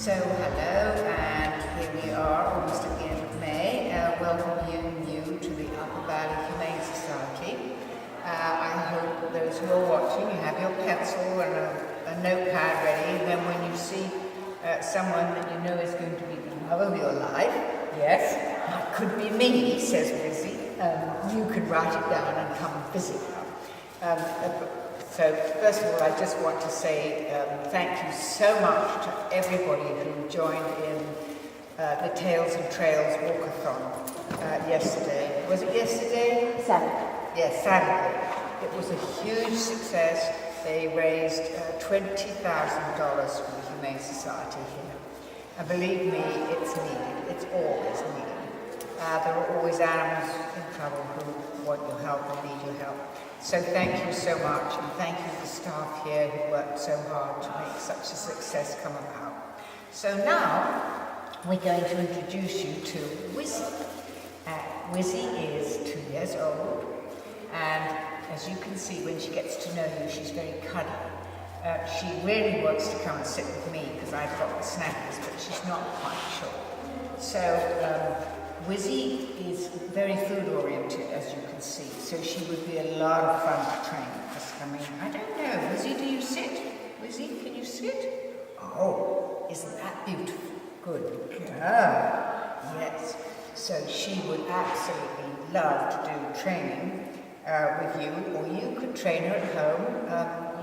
So hello, and here we are, almost at the end of May, welcoming you to the Upper Valley Humane Society. I hope those who are watching, you have your pencil and a notepad ready, and then when you see someone that you know is going to be the love of your life, yes, that could be me, says Lizzie, you can write it down and come and visit her. So first of all, I just want to say thank you so much to everybody who joined in the Tales and Trails Walkathon yesterday. Was it yesterday? Saturday. Yes, Saturday. It was a huge success. They raised $20,000 for the Humane Society here. And believe me, it's needed. It's always needed. There are always animals in trouble who want your help and need your help. So thank you so much, and thank you to the staff here who worked so hard to make such a success come about. So now, we're going to introduce you to Wizzy. Wizzy is 2 years old, and as you can see, when she gets to know you, she's very cuddly. She really wants to come and sit with me, because I've got the snackies, but she's not quite sure. So, Wizzy is very food-oriented, as you can see, so she would be a lot of fun to train. I don't know, Wizzy, do you sit? Wizzy, can you sit? Oh, isn't that beautiful? Good girl. Yes. So she would absolutely love to do training with you, or you could train her at home.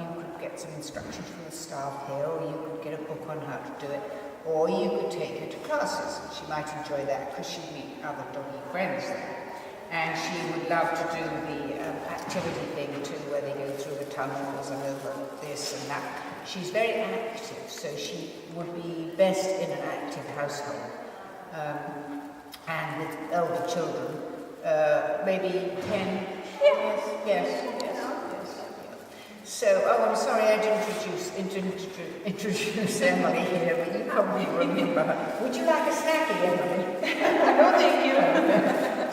You could get some instructions from the staff here, or you could get a book on how to do it. Or you could take her to classes. She might enjoy that because she'd meet other doggy friends there. And she would love to do the activity thing too, where they go through the tunnels and over this and that. She's very active, so she would be best in an active household. And with elder children, maybe 10? Yes. So, oh, I'm sorry I didn't introduce Emily here, but you probably remember her. Would you like a snacky, Emily? No, thank you.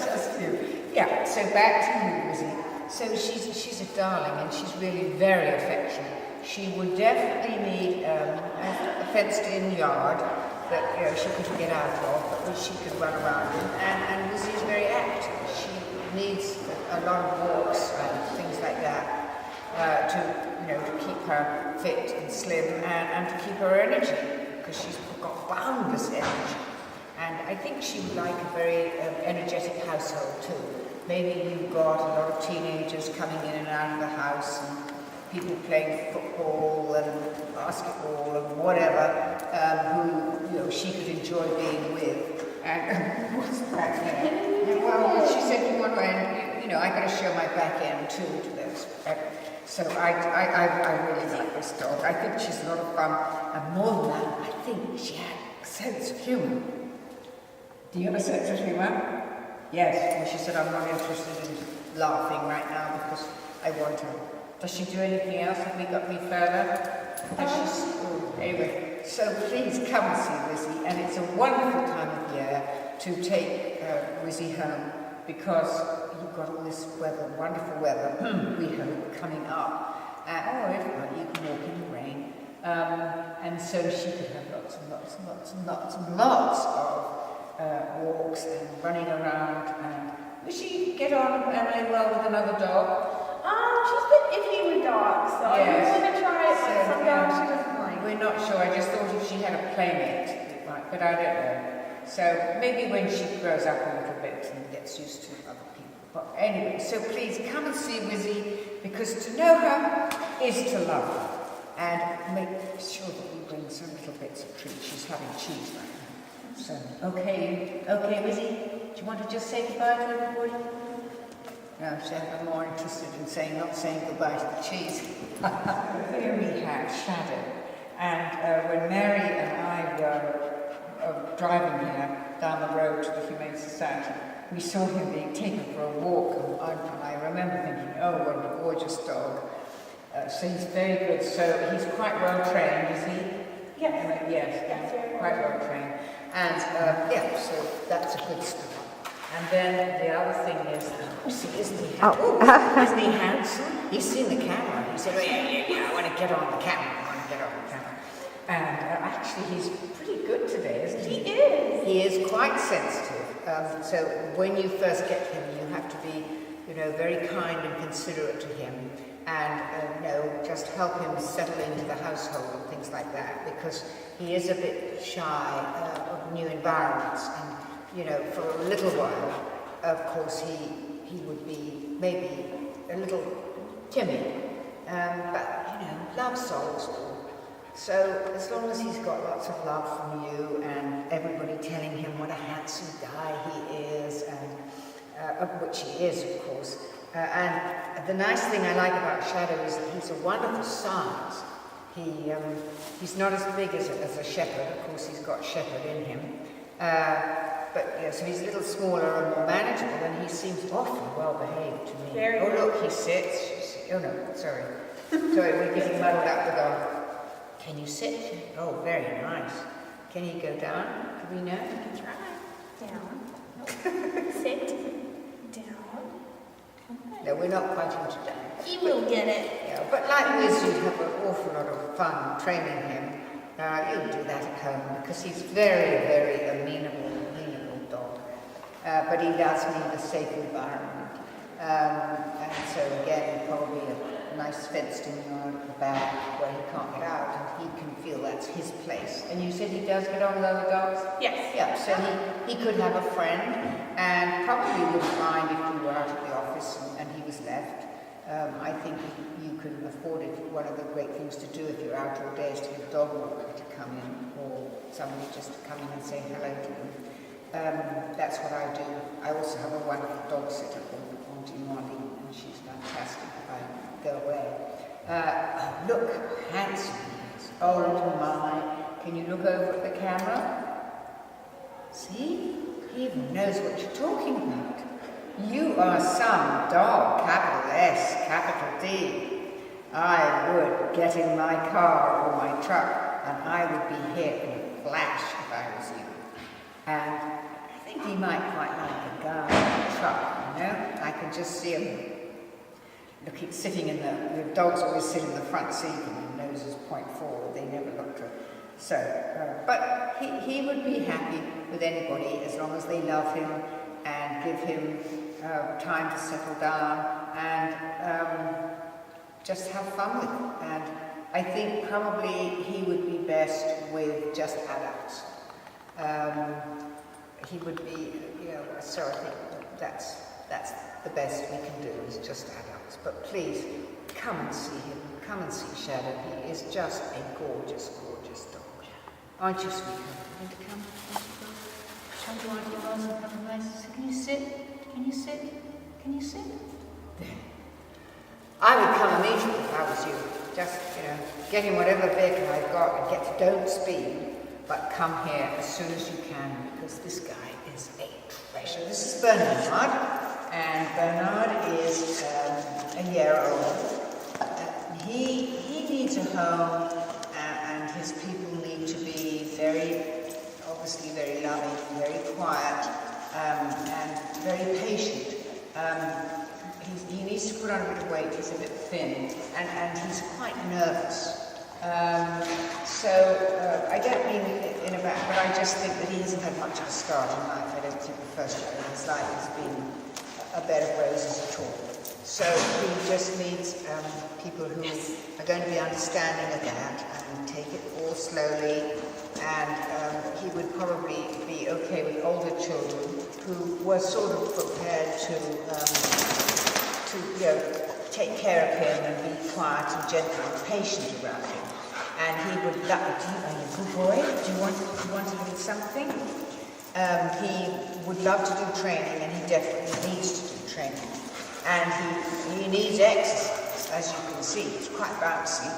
Just you. Yeah, so back to you, Lizzie. So she's a darling, and she's really very affectionate. She would definitely need a fenced-in yard that she could get out of, but which she could run around in. And Lizzie is very active. She needs a lot of walks and things like that. To keep her fit and slim and to keep her energy, because she's got boundless energy. And I think she would like a very energetic household too. Maybe you've got a lot of teenagers coming in and out of the house, and people playing football and basketball and whatever, who she could enjoy being with. And what's back there? Well, she said you want to end. I got to show my back end too to this. So I really like this dog. I think she's a lot of fun. And more than that, I think she had a sense of humour. Do you have a sense of humour? Yes. Well, she said, I'm not interested in laughing right now because I want her. Does she do anything else? Have we got any further? Anyway, so please come and see Wizzy. And it's a wonderful time of year to take Wizzy home, because you've got all this weather, wonderful weather, we hope, coming up. If not, you can walk in the rain. And so she could have lots of walks and running around. And would she get on, Emily, well with another dog? She's a bit iffy with dogs, so Yes. I'm going to try it with some dogs she doesn't like. We're not sure. I just thought if she had a playmate, it might, but I don't know. So maybe when she grows up a little bit and gets used to other people. But anyway, so please come and see Wizzy, because to know her is to love her. And make sure that we bring some little bits of treats. She's having cheese right now. So, okay, Wizzy, do you want to just say goodbye to everybody? No, I'm more interested in not saying goodbye to the cheese. Here we have Shadow. And when Mary and I were driving here down the road to the Humane Society, we saw him being taken for a walk, and I remember thinking, oh, what a gorgeous dog. So he's very good. So he's quite well trained, is he? Yes. Yes, quite well trained. And so that's a good start. And then the other thing is, isn't he handsome? Isn't he handsome? He's seen the camera. He said, oh, yeah, I want to get on the camera. And actually, he's pretty good today, isn't he? He is. He is quite sensitive. So when you first get him, you have to be, very kind and considerate to him, and just help him settle into the household and things like that, because he is a bit shy of new environments, and for a little while, of course, he would be maybe a little timid, but love solves all. So as long as he's got lots of love from you and everybody telling him what a handsome guy he is, and of which he is, of course. And the nice thing I like about Shadow is that he's a wonderful size. He's not as big as a shepherd. Of course, he's got shepherd in him. So he's a little smaller and more manageable, and he seems awfully well behaved to me. Very oh, look, he sits. Oh, no, sorry. Sorry, we're getting muddled up with our... Can you sit? Oh, very nice. Can you go down? Do we know? You can try. Down. Sit. Down. Okay. No, we're not quite into down. He will get it. Yeah, but like Liz, you have an awful lot of fun training him. You'll do that at home, because he's very, very amenable dog. But he does need a safe environment. And so again, probably a nice fenced-in yard at the back where he can't get out, and he can feel that's his place. And you said he does get on with other dogs? Yes. Yeah, so he could have a friend, and probably wouldn't mind if you were out at the office and he was left. I think you can afford it. One of the great things to do if you're out all day is to get a dog walker to come in, or somebody just to come in and say hello to them. That's what I do. I also have a wonderful dog sitter called Auntie Molly, and she's fantastic if I go away. Look how handsome he is. Oh my. Can you look over at the camera? See? He even knows what you're talking about. You are some dog, capital S, capital D. I would get in my car or my truck, and I would be here in a flash if I was you. And I think he might quite like a guy in a truck, I can just see him looking, sitting in the dogs always sit in the front seat and their noses point forward. They never look to. So, but he would be happy with anybody as long as they love him and give him time to settle down and just have fun with him. And I think probably he would be best with just adults. He would be, so I think that's the best we can do is just adults. But please, come and see him. Come and see Shadow. He is just a gorgeous, gorgeous dog. Aren't you, sweetheart? Want to come? Want to go? Come to Auntie Rose and have a nice... Can you sit? Can you sit? Can you sit? There. I would come immediately if I was you. Just, get in whatever vehicle I've got and don't speed, but come here as soon as you can, because this guy is a treasure. This is Bernard, and Bernard is a year old. He needs a home, and his people need to be obviously very loving, very quiet, and very patient. He needs to put on a bit of weight. He's a bit thin, and he's quite nervous. I don't mean in a bad, but I just think that he hasn't had much of a start in life. I don't think the first year of his life has been a bed of roses at all. So he just needs people who are going to be understanding of that and take it all slowly. And he would probably be okay with older children who were sort of prepared to take care of him and be quiet and gentle and patient around him. And he would love. Are you a good boy? Do you want to do something? He would love to do training, and he definitely needs to do training. And he needs exercise, as you can see. He's quite bouncy.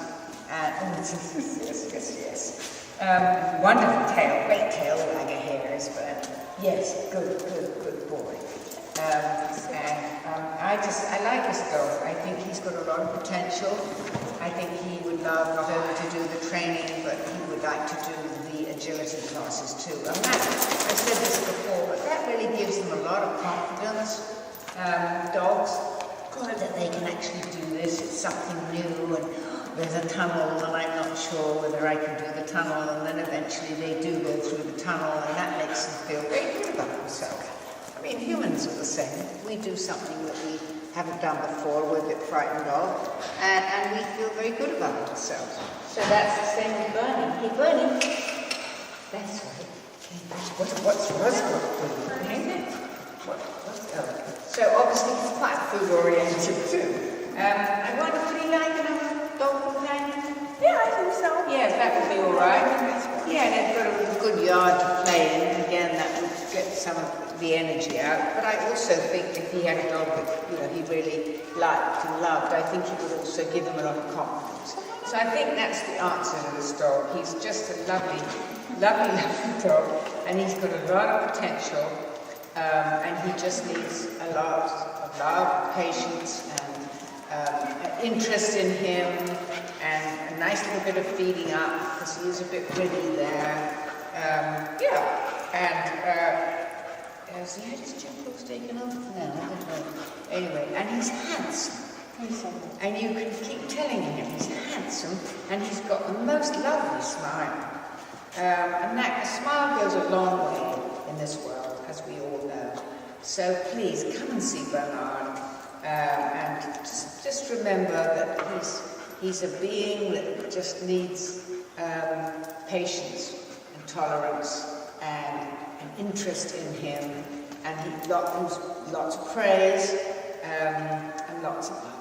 Yes. Wonderful tail, great tail, like a hare's, but yes, good boy. I like his dog. I think he's got a lot of potential. I think he would love not only to do the training, but he would like to do the agility classes too. And I said this before, but that really gives them a lot of confidence. Dogs, that they can actually do this. It's something new, and there's a tunnel and I'm not sure whether I can do the tunnel, and then eventually they do go through the tunnel, and that makes them feel very good about themselves. I mean, humans are the same. We do something that we haven't done before, we're a bit frightened of, and we feel very good about ourselves. So that's the same with Bernie. Hey, Bernie. That's right. What's Roscoe doing? So obviously he's quite food oriented too. I wonder, would he like another dog companion? Yeah, I think so. Yes, that would be all right. Yeah, and they've got a good yard to play in, and again that would get some of the energy out. But I also think if he had a dog that he really liked and loved, I think he would also give him a lot of confidence. So I think that's the answer to this dog. He's just a lovely, lovely, lovely dog, and he's got a lot of potential, and he just needs a lot of love, patience, and interest in him, and a nice little bit of feeding up, because he is a bit gritty there. Has he had his genitals taken off? No, I don't know. Anyway, and he's handsome. And you can keep telling him he's handsome, and he's got the most lovely smile. And that smile goes a long way in this world, as we all know. So please come and see Bernard, and just remember that he's a being that just needs patience and tolerance and an interest in him, and lots of praise and lots of love.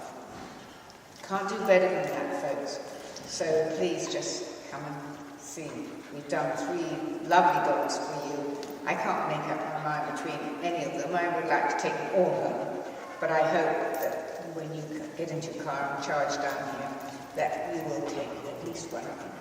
Can't do better than that, folks. So please just come and see. We've done 3 lovely dogs for you. I can't make up my mind between any of them. I would like to take them all home, but I hope that when you get into your car and charge down here, that you will take at least one of them.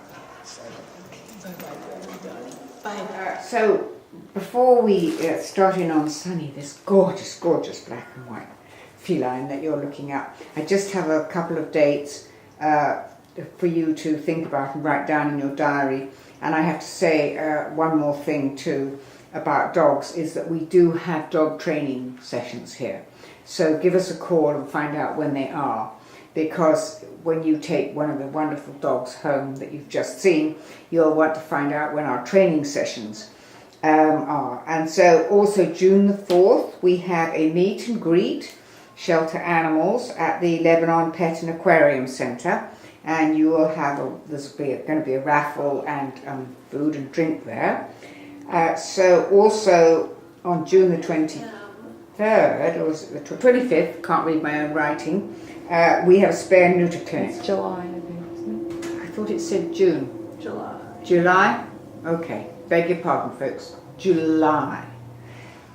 So, okay. Bye-bye, darling. Bye. So, before we start in on Sunny, this gorgeous, gorgeous black and white feline that you're looking at, I just have a couple of dates for you to think about and write down in your diary. And I have to say one more thing too about dogs, is that we do have dog training sessions here. So give us a call and find out when they are, because when you take one of the wonderful dogs home that you've just seen, you'll want to find out when our training sessions are. And so also June the 4th, we have a meet and greet, shelter animals, at the Lebanon Pet and Aquarium Centre. And you will have, there's going to be a raffle and food and drink there. So also on June the 23rd, or was it the 25th, can't read my own writing, we have a spare and neuter clinic. It's July, I think, isn't it? I thought it said June. July. July? Okay, beg your pardon, folks. July.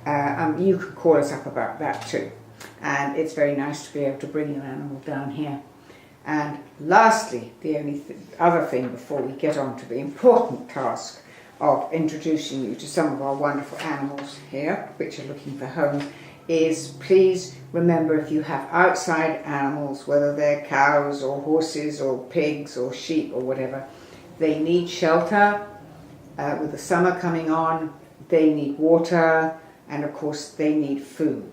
You could call us up about that too. And it's very nice to be able to bring your animal down here. And lastly, the only other thing before we get on to the important task of introducing you to some of our wonderful animals here, which are looking for homes, is please remember, if you have outside animals, whether they're cows or horses or pigs or sheep or whatever, they need shelter. With the summer coming on, they need water, and of course they need food.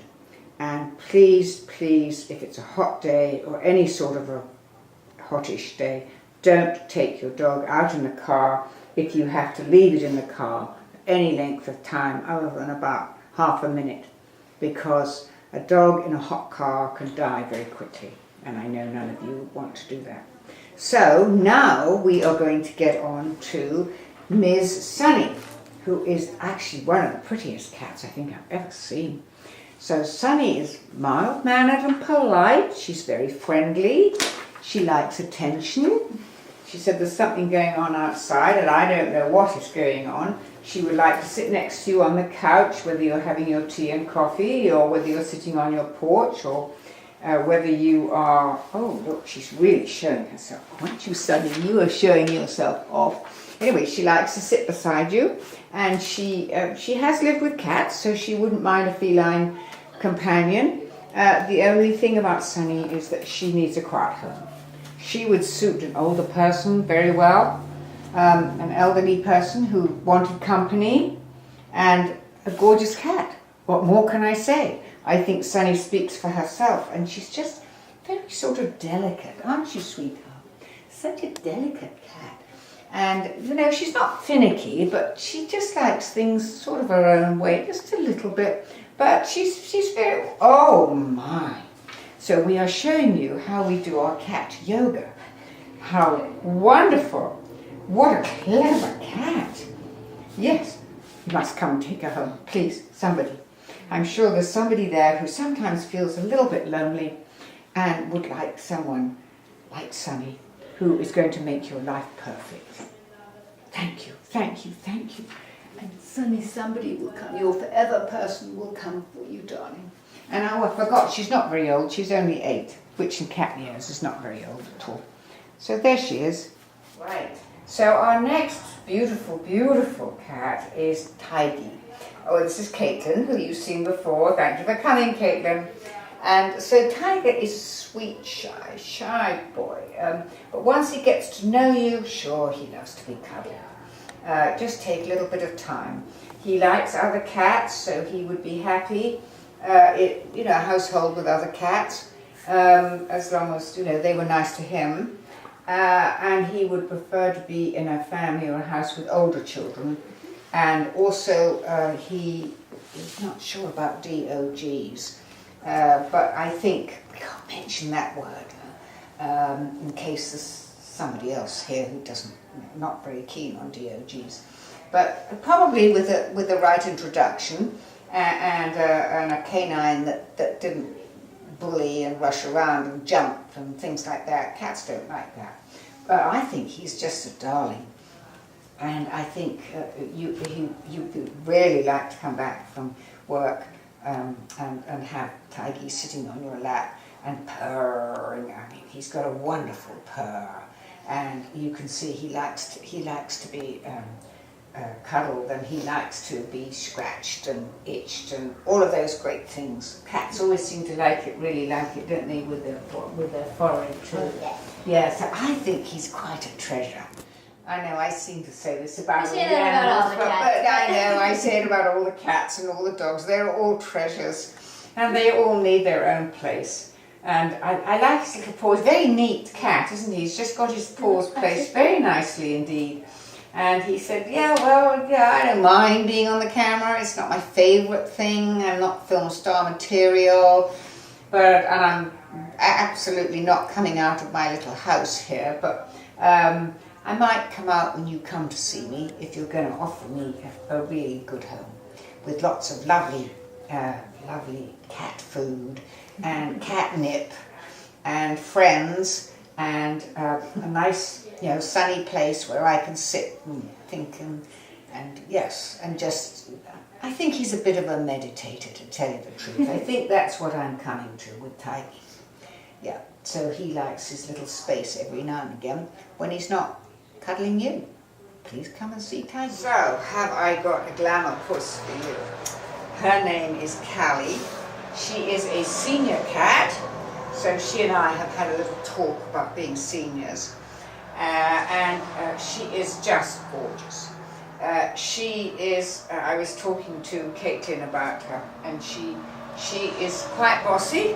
And please, please, if it's a hot day or any sort of a hottish day, don't take your dog out in the car if you have to leave it in the car any length of time other than about half a minute, because a dog in a hot car can die very quickly, and I know none of you want to do that. So now we are going to get on to Ms. Sunny, who is actually one of the prettiest cats I think I've ever seen. So Sunny is mild-mannered and polite. She's very friendly. She likes attention. She said there's something going on outside and I don't know what is going on. She would like to sit next to you on the couch, whether you're having your tea and coffee, or whether you're sitting on your porch, or whether you are... Oh, look, she's really showing herself. Aren't you, Sunny? You are showing yourself off. Anyway, she likes to sit beside you, and she has lived with cats, so she wouldn't mind a feline companion. The only thing about Sunny is that she needs a quiet home. She would suit an older person very well, an elderly person who wanted company, and a gorgeous cat. What more can I say? I think Sunny speaks for herself, and she's just very sort of delicate, aren't you, sweetheart? such a delicate cat. And, you know, she's not finicky, but she just likes things sort of her own way, just a little bit. But she's very, oh my. So we are showing you how we do our cat yoga. How wonderful. What a clever cat. Yes, you must come and take her home, please, somebody. I'm sure there's somebody there who sometimes feels a little bit lonely and would like someone like Sunny, who is going to make your life perfect. Thank you, thank you, thank you. And Sunny, somebody will come, your forever person will come for you, darling. And oh, I forgot, she's not very old, she's only 8, which in cat years is not very old at all. So there she is. Right, so our next beautiful, beautiful cat is Tiggy. Oh, this is Caitlin, who you've seen before. Thank you for coming, Caitlin. And so Tiger is sweet, shy boy. But once he gets to know you, sure, he loves to be cuddled. Just take a little bit of time. He likes other cats, so he would be happy, a household with other cats, as long as, they were nice to him. And he would prefer to be in a family or a house with older children. And also, he is not sure about DOGs. But I think we can't mention that word in case there's somebody else here who not very keen on DOGs. But probably with the right introduction and a canine that didn't bully and rush around and jump and things like that. Cats don't like that. But I think he's just a darling. And I think you really like to come back from work and have Tiggy sitting on your lap and purring. I mean, he's got a wonderful purr, and you can see he likes to be cuddled, and he likes to be scratched and itched and all of those great things. Cats always seem to really like it, don't they, with their forehead too. Yeah, so I think he's quite a treasure. I know I seem to say this about all the animals, but I know I say it about all the cats and all the dogs. They're all treasures, and they all need their own place. And I like his little paws. Very neat cat, isn't he? He's just got his paws placed very nicely indeed. And he said, I don't mind being on the camera. It's not my favourite thing. I'm not film star material, and I'm absolutely not coming out of my little house here, but I might come out when you come to see me if you're going to offer me a really good home with lots of lovely cat food and catnip and friends and a nice, sunny place where I can sit and think I think he's a bit of a meditator, to tell you the truth. I think that's what I'm coming to with Tiggy. Yeah, so he likes his little space every now and again when he's not cuddling you. Please come and see Tiggy. So, have I got a glamour puss for you? Her name is Callie. She is a senior cat, so she and I have had a little talk about being seniors. And she is just gorgeous. I was talking to Caitlin about her, and she is quite bossy.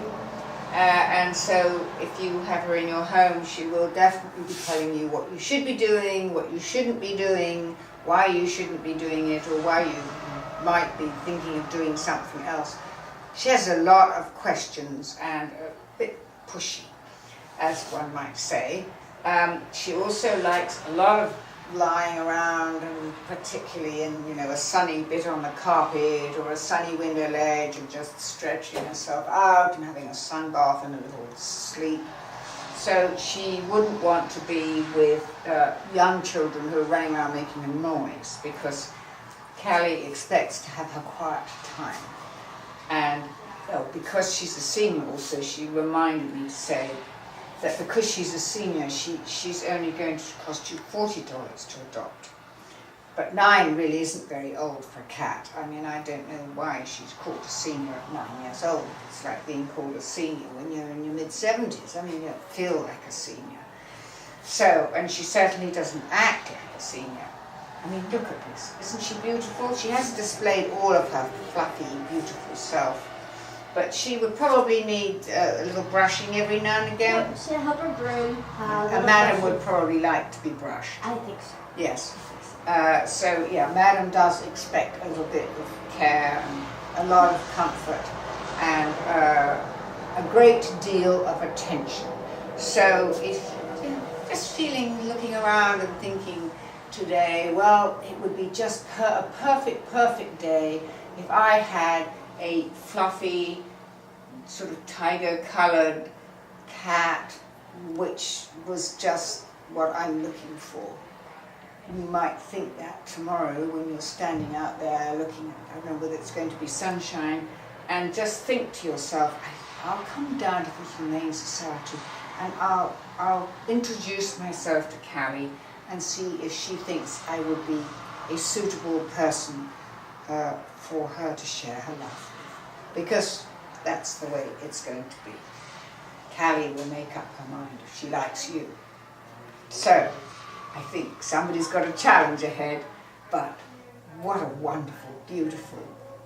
And so if you have her in your home, she will definitely be telling you what you should be doing, what you shouldn't be doing, why you shouldn't be doing it, or why you might be thinking of doing something else. She has a lot of questions and a bit pushy, as one might say. She also likes a lot of lying around, and particularly in a sunny bit on the carpet or a sunny window ledge, and just stretching herself out and having a sun bath and a little sleep. So she wouldn't want to be with young children who are running around making a noise, because Callie expects to have her quiet time. And because she's a senior also, she reminded me to say that because she's a senior, she's only going to cost you $40 to adopt. But 9 really isn't very old for a cat. I mean, I don't know why she's called a senior at 9 years old. It's like being called a senior when you're in your mid-70s. I mean, you don't feel like a senior. So, and she certainly doesn't act like a senior. I mean, look at this. Isn't she beautiful? She hasn't displayed all of her fluffy, beautiful self. but she would probably need a little brushing every now and again. Yep, she'll help her groom. And Madam would probably like to be brushed. I think so. Yes. So yeah, Madam does expect a little bit of care and a lot of comfort and a great deal of attention. So if just looking around and thinking today, well, it would be just a perfect day if I had a fluffy, sort of tiger-colored cat, which was just what I'm looking for. You might think that tomorrow when you're standing out there looking, I don't know whether it's going to be sunshine, and just think to yourself, I'll come down to the Humane Society and I'll introduce myself to Callie and see if she thinks I would be a suitable person for her to share her life with. Because that's the way it's going to be. Callie will make up her mind if she likes you. So, I think somebody's got a challenge ahead, but what a wonderful, beautiful,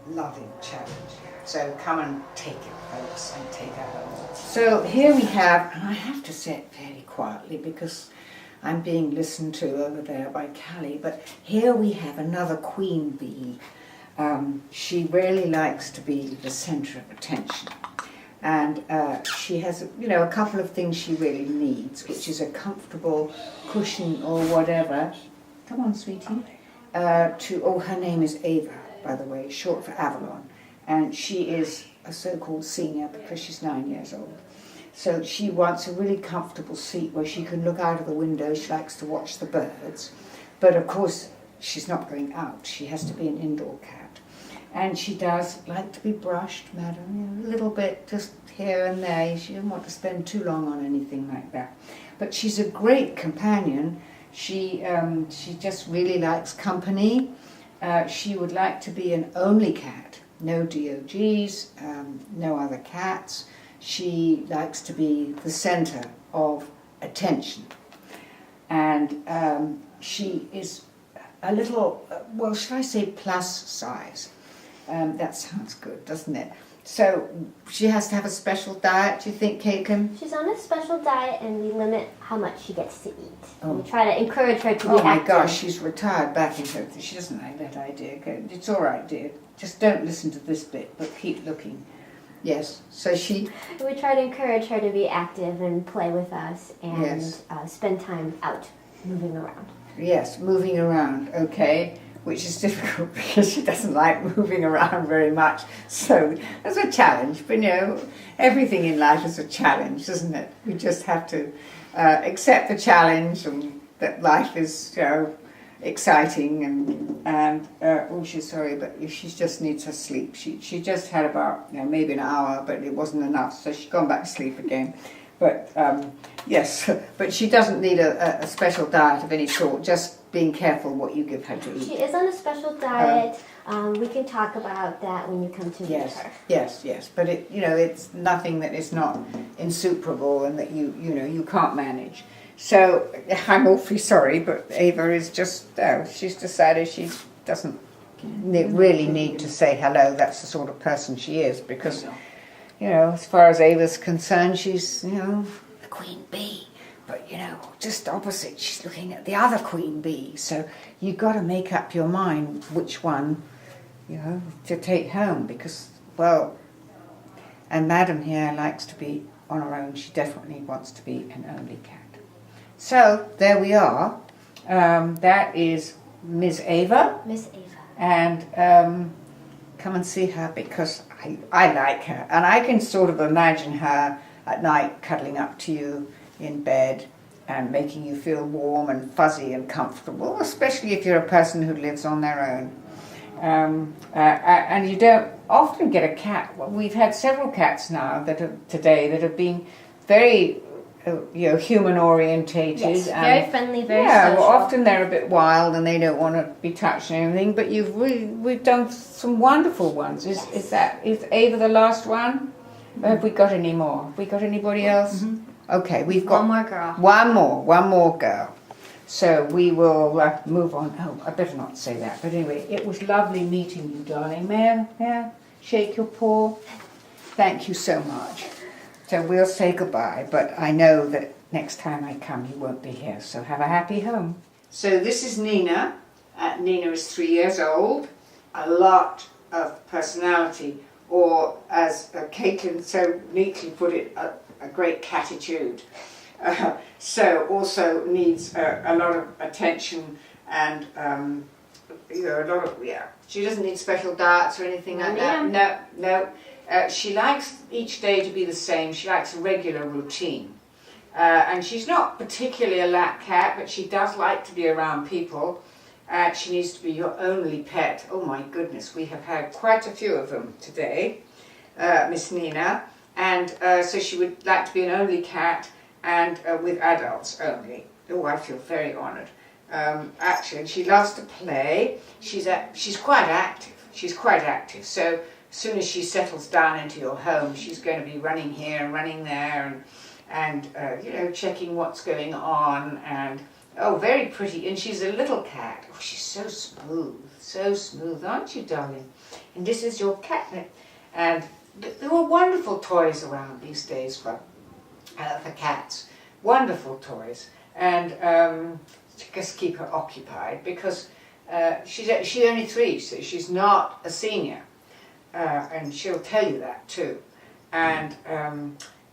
loving challenge. So come and take it, folks, and take her home. So here we have, and I have to say it fairly quietly because I'm being listened to over there by Callie, but here we have another queen bee. She really likes to be the centre of attention. And she has, a couple of things she really needs, which is a comfortable cushion or whatever. Come on, sweetie. Her name is Ava, by the way, short for Avalon. And she is a so-called senior because she's 9 years old. So she wants a really comfortable seat where she can look out of the window. She likes to watch the birds. But of course, she's not going out. She has to be an indoor cat. And she does like to be brushed, Madam, a little bit, just here and there. She doesn't want to spend too long on anything like that. But she's a great companion. She just really likes company. She would like to be an only cat, no DOGs, no other cats. She likes to be the center of attention. And she is a little, well, should I say plus size? That sounds good, doesn't it? So she has to have a special diet, do you think, Kaken? She's on a special diet and we limit how much she gets to eat. Oh. We try to encourage her to be active. Oh my gosh, she's retired back in her. She doesn't like that idea. It's all right, dear. Just don't listen to this bit, but keep looking. Yes, so we try to encourage her to be active and play with us and yes. Spend time out, moving around. Yes, moving around, okay. Which is difficult because she doesn't like moving around very much. So that's a challenge. But everything in life is a challenge, isn't it? We just have to accept the challenge and that life is, exciting and she's sorry, but she just needs her sleep. She just had about maybe an hour, but it wasn't enough, so she's gone back to sleep again. But yes, but she doesn't need a special diet of any sort. Just being careful what you give her to eat. She is on a special diet. We can talk about that when you come to meet her. Yes. But it's nothing that is not insuperable and that you can't manage. So I'm awfully sorry, but Ava is just she's decided she doesn't really need to say hello. That's the sort of person she is because as far as Ava's concerned, she's the queen bee. But, just opposite, she's looking at the other queen bee. So you've got to make up your mind which one, to take home. Because, well, and Madam here likes to be on her own. She definitely wants to be an only cat. So there we are. That is Miss Ava. Miss Ava. And come and see her because I like her. And I can sort of imagine her at night cuddling up to you in bed and making you feel warm and fuzzy and comfortable, especially if you're a person who lives on their own. And you don't often get a cat. Well, we've had several cats now today that have been very human orientated. Yes, very friendly, very social. Well, often they're a bit wild and they don't want to be touched or anything, but we've done some wonderful ones. Is Ava the last one? Or have we got any more? Have we got anybody else? Mm-hmm. Okay, we've got one more girl. One more girl. So we will move on. Oh, I better not say that. But anyway, it was lovely meeting you, darling. May I shake your paw? thank you so much. So we'll say goodbye, but I know that next time I come you won't be here, so have a happy home. So this is Nina. Nina is 3 years old. A lot of personality, or as Caitlin so neatly put it, a great catitude. So also needs a lot of attention and you know, a lot of, yeah. She doesn't need special diets or anything like that. No. She likes each day to be the same. She likes a regular routine. And she's not particularly a lap cat, but she does like to be around people. She needs to be your only pet. Oh my goodness, we have had quite a few of them today, Miss Nina. And so she would like to be an only cat and with adults only. Oh, I feel very honoured. Actually, she loves to play. She's quite active. She's quite active. So as soon as she settles down into your home, she's going to be running here and running there and you know, checking what's going on. And oh, very pretty. And she's a little cat. Oh, she's so smooth, aren't you, darling? And this is your catnip. And there were wonderful toys around these days for cats. Wonderful toys. And just keep her occupied, because she's only 3, so she's not a senior, and she'll tell you that too. And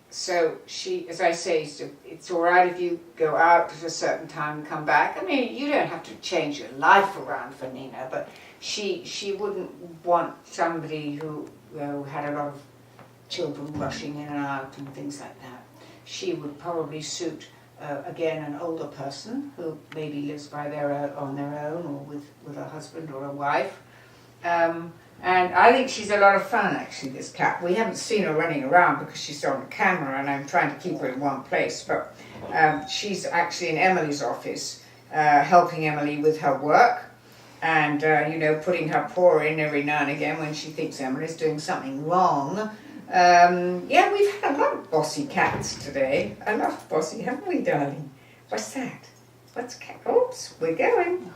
so she, as I say, it's all right if you go out at a certain time and come back. I mean, you don't have to change your life around for Nina, but she wouldn't want somebody who had a lot of children rushing in and out and things like that. She would probably suit again, an older person who maybe lives on their own, or with a husband or a wife. And I think she's a lot of fun, actually, this cat. We haven't seen her running around because she's on camera and I'm trying to keep her in one place. But she's actually in Emily's office, helping Emily with her work. And, you know, putting her paw in every now and again when she thinks Emily's doing something wrong. Yeah, we've had a lot of bossy cats today. A lot of bossy, haven't we, darling? What's that? What's cat? Oops, we're going.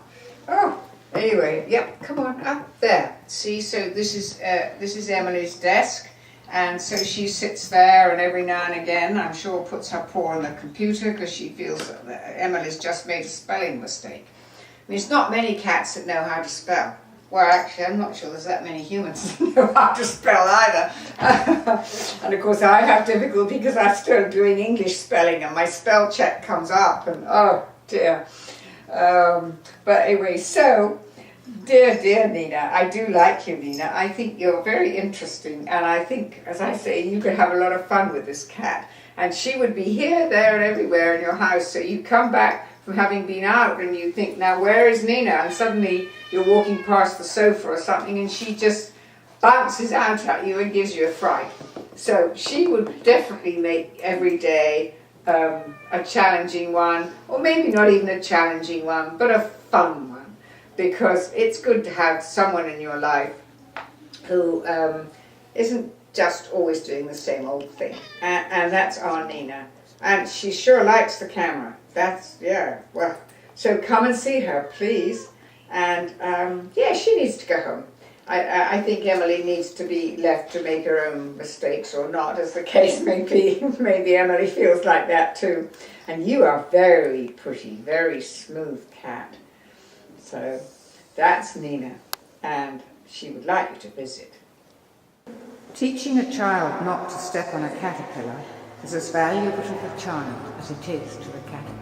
Oh, anyway, yep, come on, up there. See, so this is Emily's desk, and so she sits there, and every now and again, I'm sure, puts her paw on the computer because she feels that Emily's just made a spelling mistake. I mean, it's not many cats that know how to spell. Well, actually, I'm not sure there's that many humans that know how to spell either. And of course, I have difficulty because I'm still doing English spelling and my spell check comes up and oh dear. But anyway, so, dear Nina, I do like you, Nina. I think you're very interesting, and I think, as I say, you could have a lot of fun with this cat. And she would be here, there, and everywhere in your house, so you come back from having been out and you think, now where is Nina? And suddenly you're walking past the sofa or something and she just bounces out at you and gives you a fright. So she would definitely make every day a challenging one, or maybe not even a challenging one, but a fun one, because it's good to have someone in your life who isn't just always doing the same old thing. And that's our Nina. And she sure likes the camera. That's, yeah, well, so come and see her, please. And, yeah, she needs to go home. I think Emily needs to be left to make her own mistakes, or not, as the case may be. Maybe Emily feels like that too. And you are very pretty, very smooth cat. So that's Nina, and she would like you to visit. Teaching a child not to step on a caterpillar is as valuable to the child as it is to the caterpillar.